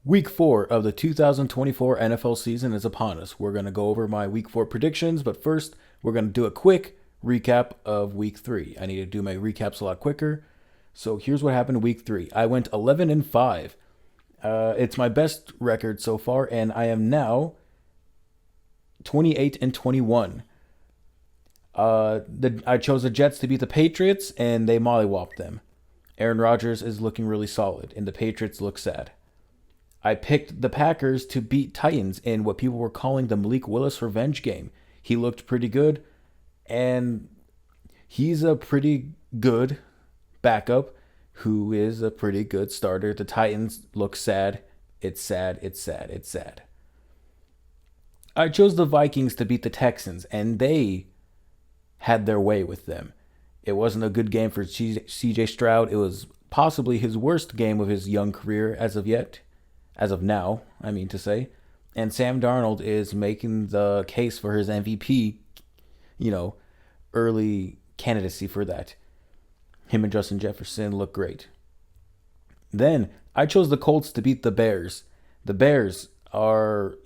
Week 4 of the 2024 NFL season is upon us. We're going to go over my Week 4 predictions, but first, we're going to do a quick recap of Week 3. I need to do my recaps a lot quicker. So here's what happened in Week 3. I went 11-5. It's my best record so far, and I am now 28-21. I chose the Jets to beat the Patriots, and they mollywopped them. Aaron Rodgers is looking really solid, and the Patriots look sad. I picked the Packers to beat Titans in what people were calling the Malik Willis revenge game. He looked pretty good, and he's a pretty good backup who is a pretty good starter. The Titans look sad. It's sad. It's sad. It's sad. I chose the Vikings to beat the Texans, and they had their way with them. It wasn't a good game for CJ Stroud. It was possibly his worst game of his young career as of yet. As of now, I mean to say. And Sam Darnold is making the case for his MVP, early candidacy for that. Him and Justin Jefferson look great. Then I chose the Colts to beat the Bears. The Bears are,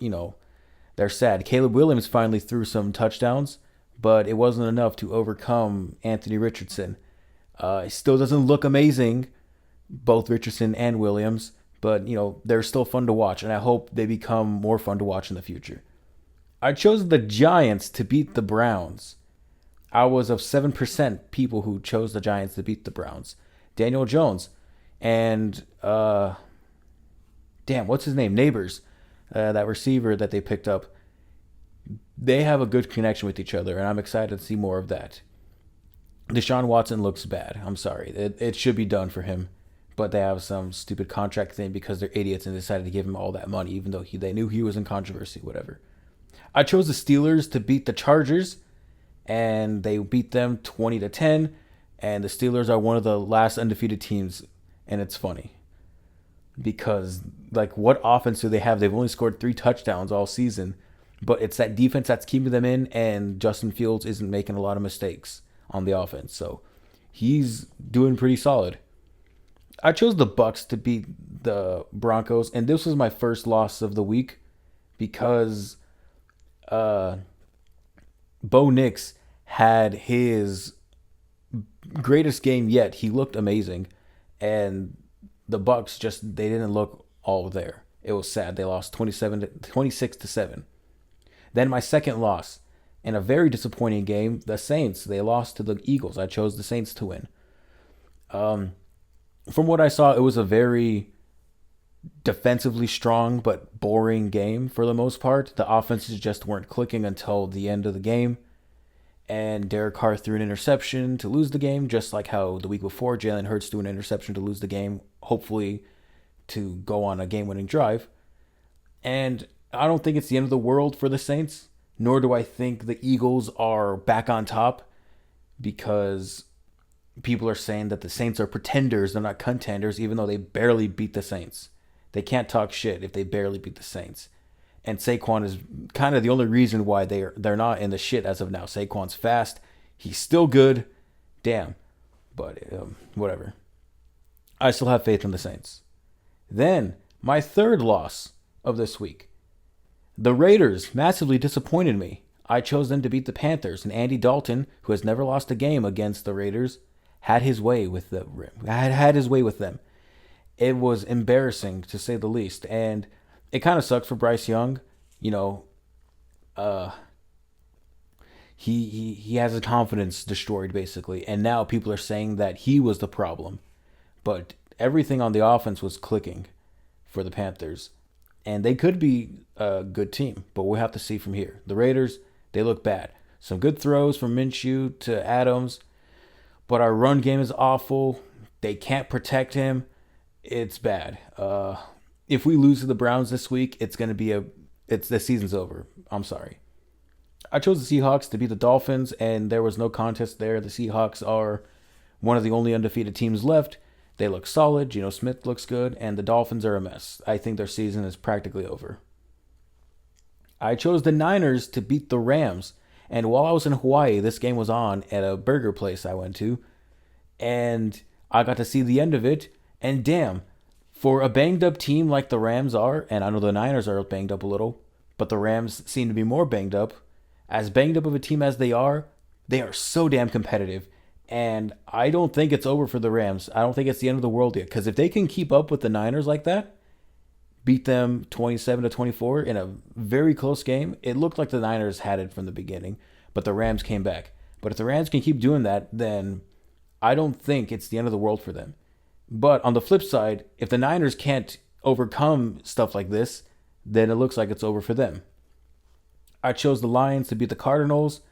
they're sad. Caleb Williams finally threw some touchdowns, but it wasn't enough to overcome Anthony Richardson. It still doesn't look amazing, both Richardson and Williams. But, they're still fun to watch, and I hope they become more fun to watch in the future. I chose the Giants to beat the Browns. I was of 7% people who chose the Giants to beat the Browns. Daniel Jones and, what's his name? Neighbors, that receiver that they picked up. They have a good connection with each other, and I'm excited to see more of that. Deshaun Watson looks bad. I'm sorry. It should be done for him. But they have some stupid contract thing because they're idiots and decided to give him all that money, even though they knew he was in controversy, whatever. I chose the Steelers to beat the Chargers, and they beat them 20-10. And the Steelers are one of the last undefeated teams, and it's funny because what offense do they have? They've only scored 3 touchdowns all season, but it's that defense that's keeping them in, and Justin Fields isn't making a lot of mistakes on the offense, so he's doing pretty solid. I chose the Bucks to beat the Broncos, and this was my first loss of the week because Bo Nix had his greatest game yet. He looked amazing, and the Bucks they didn't look all there. It was sad. They lost 26-7. Then my second loss, in a very disappointing game, the Saints. They lost to the Eagles. I chose the Saints to win. From what I saw, it was a very defensively strong but boring game for the most part. The offenses just weren't clicking until the end of the game. And Derek Carr threw an interception to lose the game, just like how the week before Jalen Hurts threw an interception to lose the game, hopefully to go on a game-winning drive. And I don't think it's the end of the world for the Saints, nor do I think the Eagles are back on top, because people are saying that the Saints are pretenders, they're not contenders, even though they barely beat the Saints. They can't talk shit if they barely beat the Saints. And Saquon is kind of the only reason why they're not in the shit as of now. Saquon's fast. He's still good. Damn. But whatever. I still have faith in the Saints. Then, my third loss of this week. The Raiders massively disappointed me. I chose them to beat the Panthers, and Andy Dalton, who has never lost a game against the Raiders, had his way with them. It was embarrassing, to say the least, and it kind of sucks for Bryce Young. He has his confidence destroyed, basically, and now people are saying that he was the problem. But everything on the offense was clicking for the Panthers, and they could be a good team, but we'll have to see from here. The Raiders, they look bad. Some good throws from Minshew to Adams, but our run game is awful. They can't protect him. It's bad. If we lose to the Browns this week, the season's over. I'm sorry. I chose the Seahawks to beat the Dolphins, and there was no contest there. The Seahawks are one of the only undefeated teams left. They look solid. Geno Smith looks good, and the Dolphins are a mess. I think their season is practically over. I chose the Niners to beat the Rams. And while I was in Hawaii, this game was on at a burger place I went to. And I got to see the end of it. And damn, For a banged up team like the Rams are, and I know the Niners are banged up a little, but the Rams seem to be more banged up. As banged up of a team as they are so damn competitive. And I don't think it's over for the Rams. I don't think it's the end of the world yet. Because if they can keep up with the Niners like that, beat them 27-24 in a very close game, it looked like the Niners had it from the beginning, but the Rams came back. But if the Rams can keep doing that, then I don't think it's the end of the world for them. But on the flip side, if the Niners can't overcome stuff like this, then it looks like it's over for them. I chose the Lions to beat the Cardinals.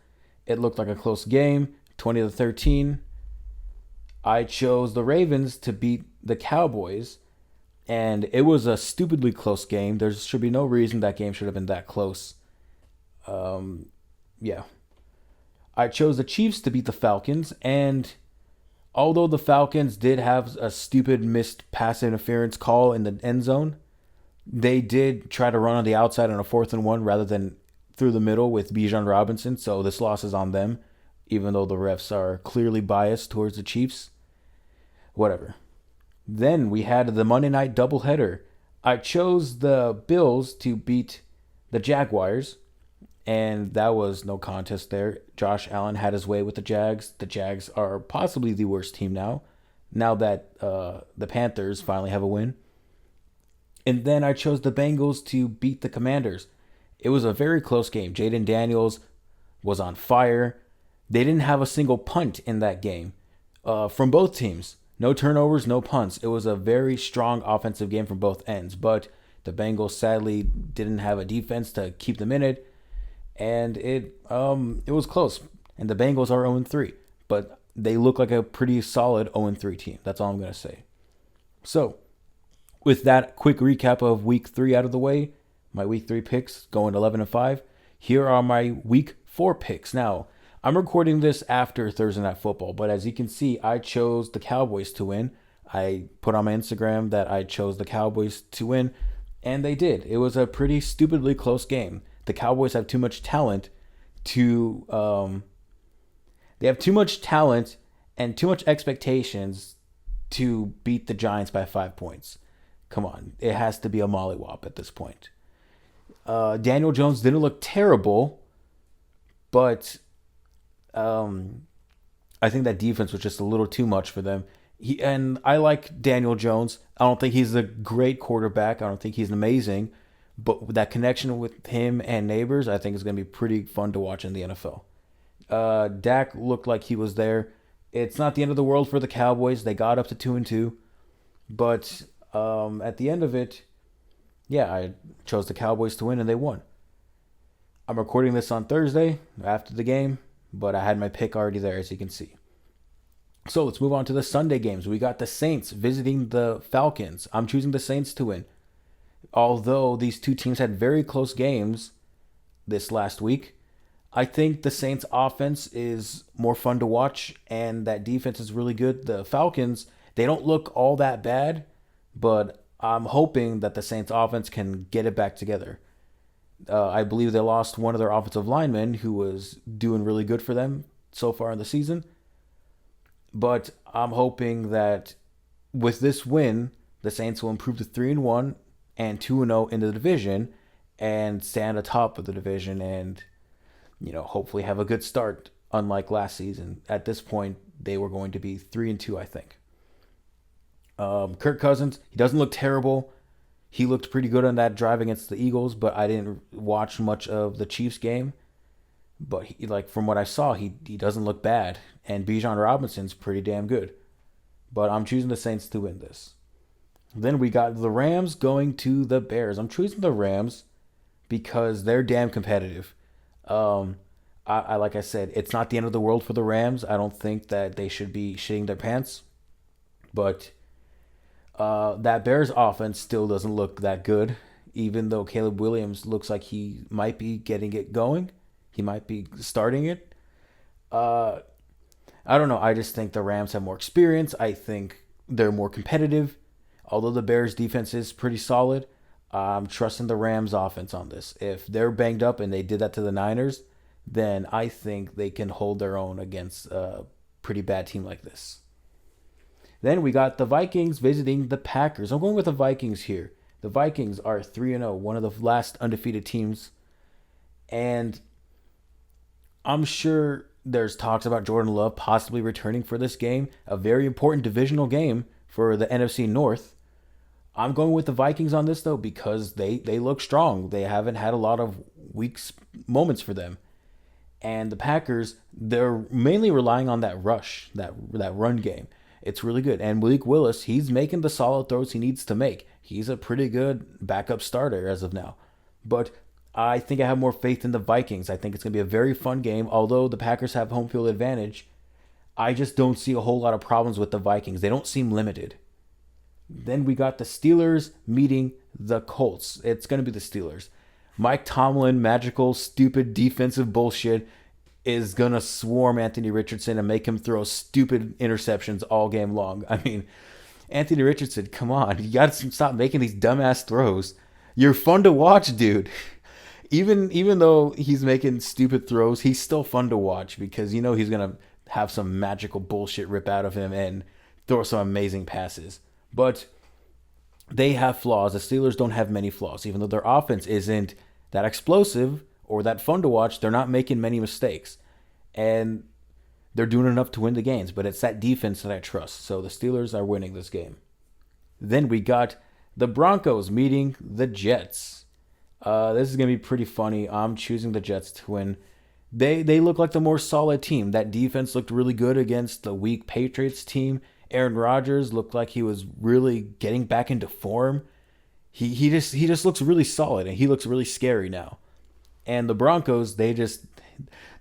It looked like a close game, 20-13. I chose the Ravens to beat the Cowboys, and it was a stupidly close game. There should be no reason that game should have been that close. Yeah. I chose the Chiefs to beat the Falcons, and although the Falcons did have a stupid missed pass interference call in the end zone, they did try to run on the outside on a 4th and 1 rather than through the middle with Bijan Robinson, so this loss is on them, even though the refs are clearly biased towards the Chiefs. Whatever. Then we had the Monday night doubleheader. I chose the Bills to beat the Jaguars, and that was no contest there. Josh Allen had his way with the Jags. The Jags are possibly the worst team now that the Panthers finally have a win. And then I chose the Bengals to beat the Commanders. It was a very close game. Jaden Daniels was on fire. They didn't have a single punt in that game from both teams. No turnovers, no punts. It was a very strong offensive game from both ends. But the Bengals sadly didn't have a defense to keep them in it. And it was close. And the Bengals are 0-3. But they look like a pretty solid 0-3 team. That's all I'm going to say. So, with that quick recap of week 3 out of the way, my week 3 picks going 11-5. Here are my week 4 picks. Now, I'm recording this after Thursday Night Football, but as you can see, I chose the Cowboys to win. I put on my Instagram that I chose the Cowboys to win, and they did. It was a pretty stupidly close game. The Cowboys have too much talent they have too much talent and too much expectations to beat the Giants by 5 points. Come on, it has to be a mollywop at this point. Daniel Jones didn't look terrible, but I think that defense was just a little too much for them. And I like Daniel Jones. I don't think he's a great quarterback. I don't think he's amazing. But that connection with him and Neighbors, I think is going to be pretty fun to watch in the NFL. Dak looked like he was there. It's not the end of the world for the Cowboys. They got up to 2-2. But at the end of it, yeah, I chose the Cowboys to win, and they won. I'm recording this on Thursday after the game, but I had my pick already there, as you can see. So let's move on to the Sunday games. We got the Saints visiting the Falcons. I'm choosing the Saints to win. Although these two teams had very close games this last week, I think the Saints offense is more fun to watch, and that defense is really good. The Falcons, they don't look all that bad, but I'm hoping that the Saints offense can get it back together. I believe they lost one of their offensive linemen who was doing really good for them so far in the season. But I'm hoping that with this win, the Saints will improve to 3-1 and 2-0 in the division and stand atop of the division and, hopefully have a good start, unlike last season. At this point, they were going to be 3-2, I think. Kirk Cousins, he doesn't look terrible. He looked pretty good on that drive against the Eagles, but I didn't watch much of the Chiefs game. But from what I saw, he doesn't look bad. And Bijan Robinson's pretty damn good. But I'm choosing the Saints to win this. Then we got the Rams going to the Bears. I'm choosing the Rams because they're damn competitive. Like I said, it's not the end of the world for the Rams. I don't think that they should be shitting their pants. But that Bears offense still doesn't look that good, even though Caleb Williams looks like he might be getting it going. He might be starting it. I don't know. I just think the Rams have more experience. I think they're more competitive. Although the Bears defense is pretty solid, I'm trusting the Rams offense on this. If they're banged up and they did that to the Niners, then I think they can hold their own against a pretty bad team like this. Then we got the Vikings visiting the Packers. I'm going with the Vikings here. The Vikings are 3-0, one of the last undefeated teams. And I'm sure there's talks about Jordan Love possibly returning for this game, a very important divisional game for the NFC North. I'm going with the Vikings on this though because they look strong. They haven't had a lot of weak moments for them. And the Packers, they're mainly relying on that rush, that run game. It's really good. And Malik Willis, he's making the solid throws he needs to make. He's a pretty good backup starter as of now. But I think I have more faith in the Vikings. I think it's going to be a very fun game. Although the Packers have home field advantage, I just don't see a whole lot of problems with the Vikings. They don't seem limited. Then we got the Steelers meeting the Colts. It's going to be the Steelers. Mike Tomlin, magical, stupid defensive bullshit, is going to swarm Anthony Richardson and make him throw stupid interceptions all game long. I mean, Anthony Richardson, come on. You got to stop making these dumbass throws. You're fun to watch, dude. Even though he's making stupid throws, he's still fun to watch because you know he's going to have some magical bullshit rip out of him and throw some amazing passes. But they have flaws. The Steelers don't have many flaws. Even though their offense isn't that explosive or that fun to watch, they're not making many mistakes. And they're doing enough to win the games. But it's that defense that I trust. So the Steelers are winning this game. Then we got the Broncos meeting the Jets. This is going to be pretty funny. I'm choosing the Jets to win. They look like the more solid team. That defense looked really good against the weak Patriots team. Aaron Rodgers looked like he was really getting back into form. He just looks really solid and he looks really scary now. And the Broncos, they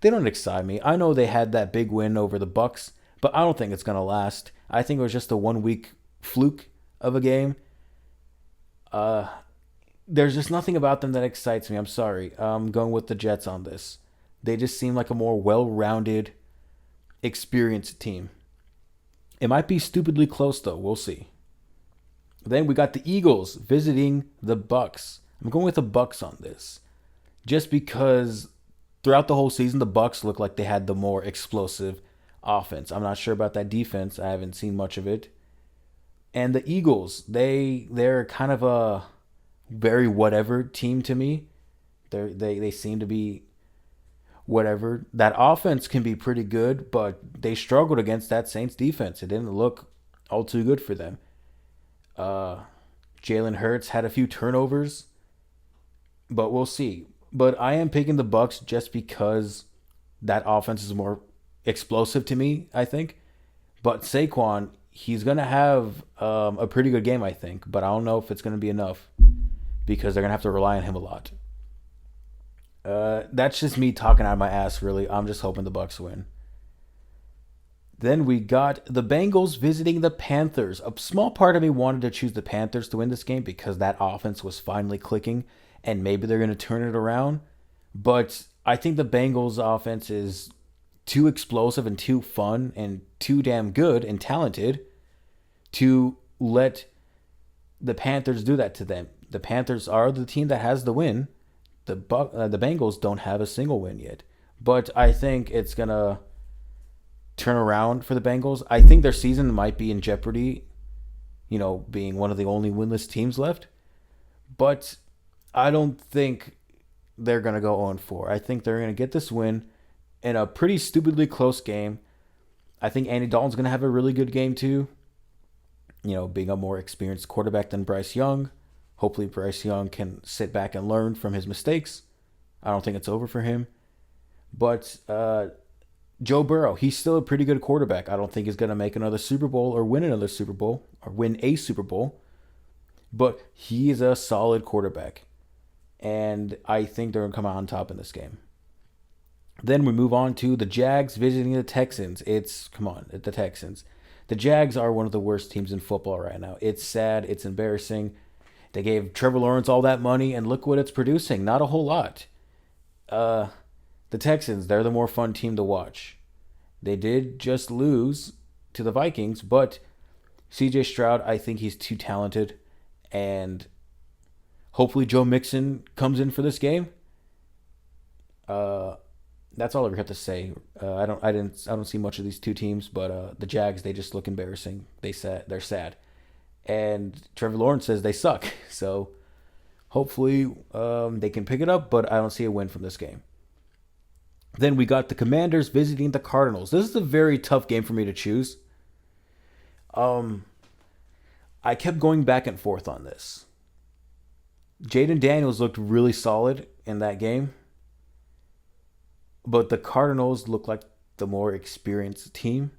don't excite me. I know they had that big win over the Bucks, but I don't think it's gonna last. I think it was just a 1 week fluke of a game. There's just nothing about them that excites me. I'm sorry. I'm going with the Jets on this. They just seem like a more well-rounded, experienced team. It might be stupidly close though. We'll see. Then we got the Eagles visiting the Bucks. I'm going with the Bucks on this. Just because throughout the whole season the Bucks look like they had the more explosive offense. I'm not sure about that defense. I haven't seen much of it. And the Eagles, they're kind of a very whatever team to me. They seem to be whatever. That offense can be pretty good, but they struggled against that Saints defense. It didn't look all too good for them. Jalen Hurts had a few turnovers, but we'll see. But I am picking the Bucks just because that offense is more explosive to me, I think. But Saquon, he's going to have a pretty good game, I think. But I don't know if it's going to be enough because they're going to have to rely on him a lot. That's just me talking out of my ass, really. I'm just hoping the Bucks win. Then we got the Bengals visiting the Panthers. A small part of me wanted to choose the Panthers to win this game because that offense was finally clicking and maybe they're going to turn it around. But I think the Bengals offense is too explosive and too fun and too damn good and talented to let the Panthers do that to them. The Panthers are the team that has the win. The Bengals don't have a single win yet. But I think it's going to turn around for the Bengals. I think their season might be in jeopardy, being one of the only winless teams left. But I don't think they're going to go 0-4. I think they're going to get this win in a pretty stupidly close game. I think Andy Dalton's going to have a really good game too. Being a more experienced quarterback than Bryce Young. Hopefully Bryce Young can sit back and learn from his mistakes. I don't think it's over for him. But Joe Burrow, he's still a pretty good quarterback. I don't think he's going to make another Super Bowl or win another Super Bowl or win a Super Bowl. But he is a solid quarterback. And I think they're going to come out on top in this game. Then we move on to the Jags visiting the Texans. The Texans. The Jags are one of the worst teams in football right now. It's sad. It's embarrassing. They gave Trevor Lawrence all that money, and look what it's producing. Not a whole lot. The Texans, they're the more fun team to watch. They did just lose to the Vikings, but CJ Stroud, I think he's too talented. And hopefully Joe Mixon comes in for this game. That's all I really have to say. I don't see much of these two teams, but the Jags, they just look embarrassing. They're sad, and Trevor Lawrence says they suck. So hopefully they can pick it up, but I don't see a win from this game. Then we got the Commanders visiting the Cardinals. This is a very tough game for me to choose. Um, I kept going back and forth on this. Jaden Daniels looked really solid in that game, but the Cardinals look like the more experienced team.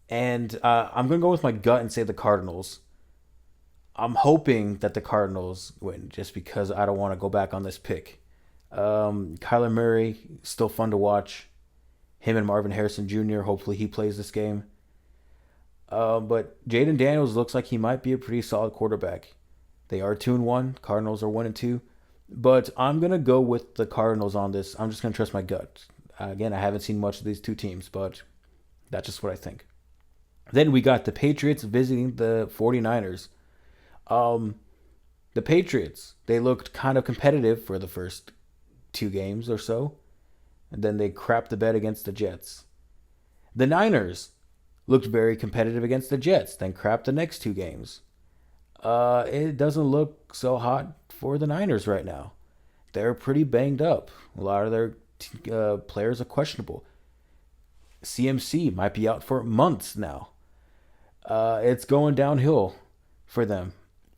And I'm going to go with my gut and say the Cardinals. I'm hoping that the Cardinals win just because I don't want to go back on this pick. Kyler Murray, still fun to watch. Him and Marvin Harrison Jr., hopefully he plays this game. But Jaden Daniels looks like he might be a pretty solid quarterback. They are 2-1. Cardinals are 1-2. But I'm going to go with the Cardinals on this. I'm just going to trust my gut. Again, I haven't seen much of these two teams, but that's just what I think. Then we got the Patriots visiting the 49ers. Um, the Patriots, they looked kind of competitive for the first two games or so, and then they crapped the bed against the Jets. The Niners looked very competitive against the Jets, then crapped the next two games. It doesn't look so hot for the Niners right now. They're pretty banged up. A lot of their players are questionable. CMC might be out for months now. It's going downhill for them.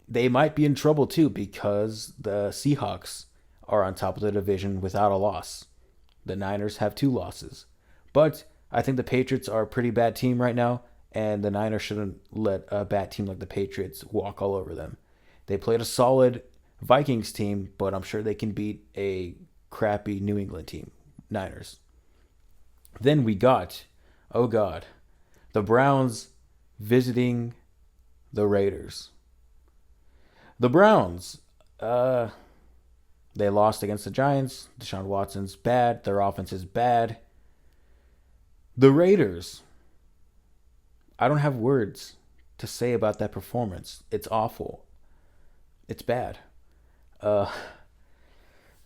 They might be in trouble too because the Seahawks are on top of the division without a loss. The Niners have two losses. But I think the Patriots are a pretty bad team right now, and the Niners shouldn't let a bad team like the Patriots walk all over them. They played a solid Vikings team, but I'm sure they can beat a crappy New England team, Niners. Then we got, oh God, the Browns visiting the Raiders. The Browns, they lost against the Giants. Deshaun Watson's bad. Their offense is bad. The Raiders, I don't have words to say about that performance. It's awful. It's bad. Uh,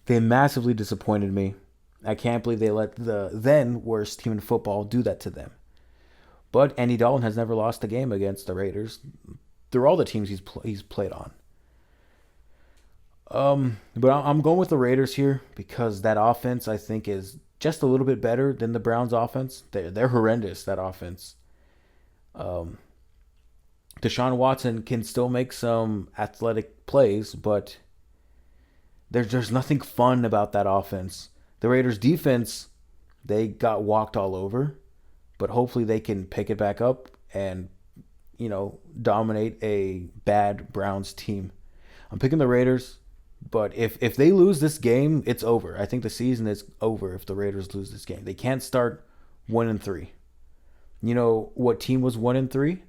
they massively disappointed me. I can't believe they let the then worst team in football do that to them. But Andy Dalton has never lost a game against the Raiders. They're all the teams he's played on. But I'm going with the Raiders here because that offense I think is just a little bit better than the Browns' offense. They're horrendous, that offense. Um, Deshaun Watson can still make some athletic plays, but there's nothing fun about that offense. The Raiders' defense, they got walked all over, but hopefully they can pick it back up and dominate a bad Browns team. I'm picking the Raiders. But if they lose this game, it's over. I think the season is over if the Raiders lose this game. They can't start 1-3. You know what team was 1-3?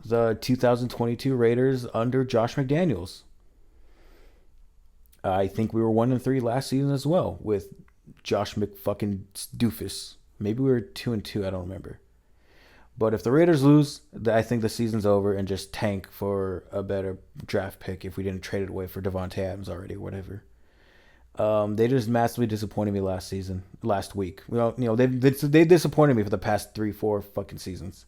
The 2022 Raiders under Josh McDaniels. I think we were 1-3 last season as well with Josh McFucking Doofus. Maybe we were 2-2. I don't remember. But if the Raiders lose, I think the season's over and just tank for a better draft pick if we didn't trade it away for Devontae Adams already or whatever. They just massively disappointed me last week. They disappointed me for the past 3-4 fucking seasons.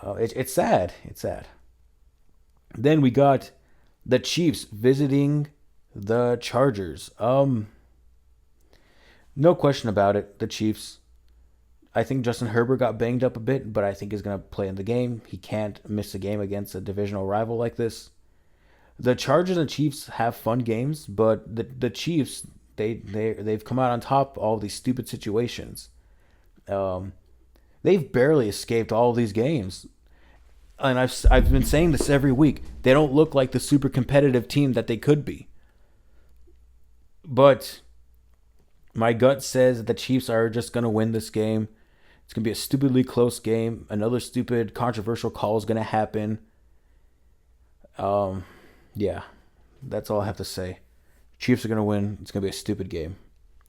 It's sad. It's sad. Then we got the Chiefs visiting the Chargers. No question about it. The Chiefs. I think Justin Herbert got banged up a bit, but I think he's going to play in the game. He can't miss a game against a divisional rival like this. The Chargers and Chiefs have fun games, but the Chiefs, they've come out on top of all these stupid situations. They've barely escaped all of these games. And I've been saying this every week. They don't look like the super competitive team that they could be. But my gut says that the Chiefs are just going to win this game. It's going to be a stupidly close game. Another stupid controversial call is going to happen. Yeah, that's all I have to say. Chiefs are going to win. It's going to be a stupid game.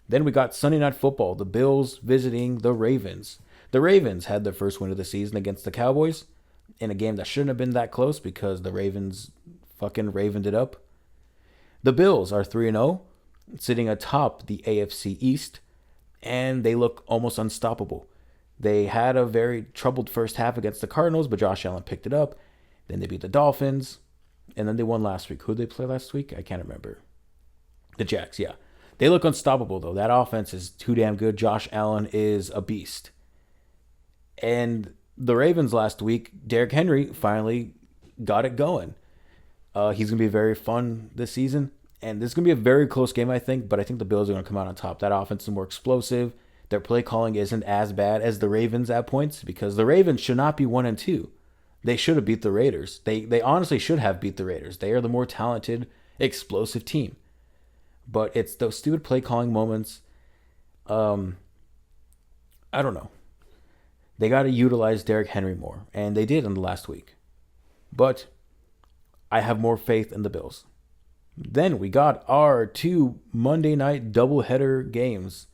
Then we got Sunday Night Football. The Bills visiting the Ravens. The Ravens had their first win of the season against the Cowboys in a game that shouldn't have been that close because the Ravens fucking ravened it up. The Bills are 3-0. sitting atop the AFC East, and they look almost unstoppable. They had a very troubled first half against the Cardinals, but Josh Allen picked it up. Then they beat the Dolphins, and then they won last week. Who did they play last week? I can't remember. The Jacks, yeah. They look unstoppable, though. That offense is too damn good. Josh Allen is a beast. And the Ravens last week, Derrick Henry finally got it going. He's going to be very fun this season. And this is going to be a very close game, I think. But I think the Bills are going to come out on top. That offense is more explosive. Their play calling isn't as bad as the Ravens at points, because the Ravens should not be 1-2. They should have beat the Raiders. They honestly should have beat the Raiders. They are the more talented, explosive team. But it's those stupid play calling moments. I don't know. They got to utilize Derrick Henry more, and they did in the last week. But I have more faith in the Bills. Then we got our 2 Monday night doubleheader games.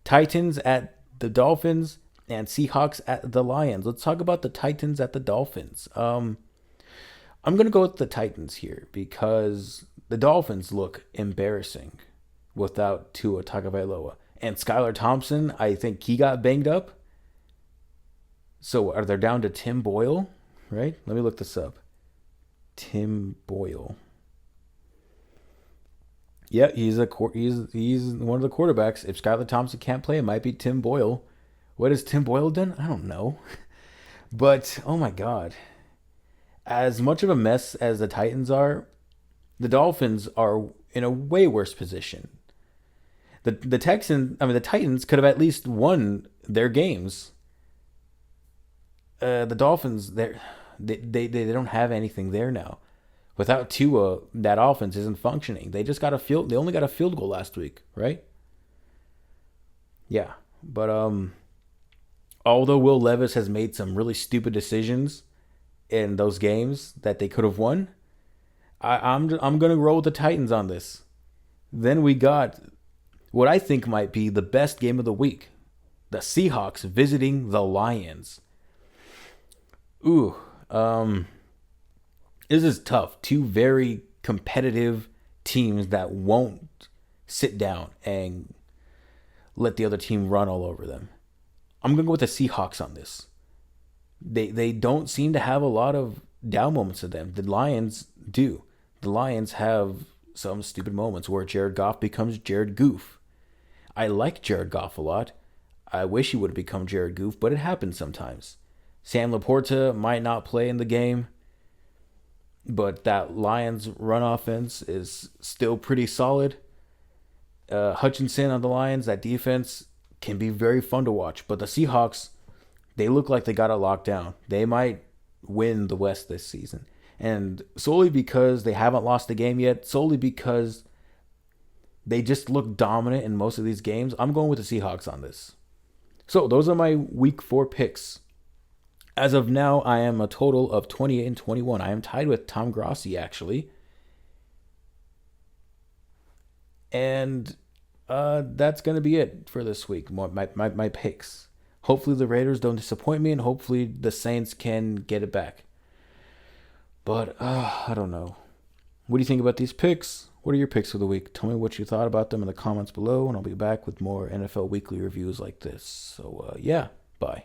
Titans at the Dolphins and Seahawks at the Lions. Let's talk about the Titans at the Dolphins. I'm going to go with the Titans here because the Dolphins look embarrassing without Tua Tagovailoa. And Skylar Thompson, I think he got banged up. So are they down to Tim Boyle, right? Let me look this up. Tim Boyle. Yeah, he's one of the quarterbacks. If Skylar Thompson can't play, it might be Tim Boyle. What has Tim Boyle done? I don't know. But, oh my God. As much of a mess as the Titans are, the Dolphins are in a way worse position. The Titans could have at least won their games. The Dolphins, they don't have anything there now. Without Tua, that offense isn't functioning. They only got a field goal last week, right? Yeah, but although Will Levis has made some really stupid decisions in those games that they could have won, I'm gonna roll with the Titans on this. Then we got what I think might be the best game of the week: the Seahawks visiting the Lions. Ooh, this is tough. 2 very competitive teams that won't sit down and let the other team run all over them. I'm going to go with the Seahawks on this. They don't seem to have a lot of down moments to them. The Lions do. The Lions have some stupid moments where Jared Goff becomes Jared Goof. I like Jared Goff a lot. I wish he would have become Jared Goof, but it happens sometimes. Sam Laporta might not play in the game, but that Lions run offense is still pretty solid. Hutchinson on the Lions, that defense can be very fun to watch. But the Seahawks, they look like they got it locked down. They might win the West this season. And solely because they haven't lost a game yet, solely because they just look dominant in most of these games, I'm going with the Seahawks on this. So those are my week 4 picks. As of now, I am a total of 28-21. I am tied with Tom Grossi, actually. And that's going to be it for this week, my picks. Hopefully the Raiders don't disappoint me, and hopefully the Saints can get it back. But I don't know. What do you think about these picks? What are your picks for the week? Tell me what you thought about them in the comments below, and I'll be back with more NFL Weekly reviews like this. So, yeah, bye.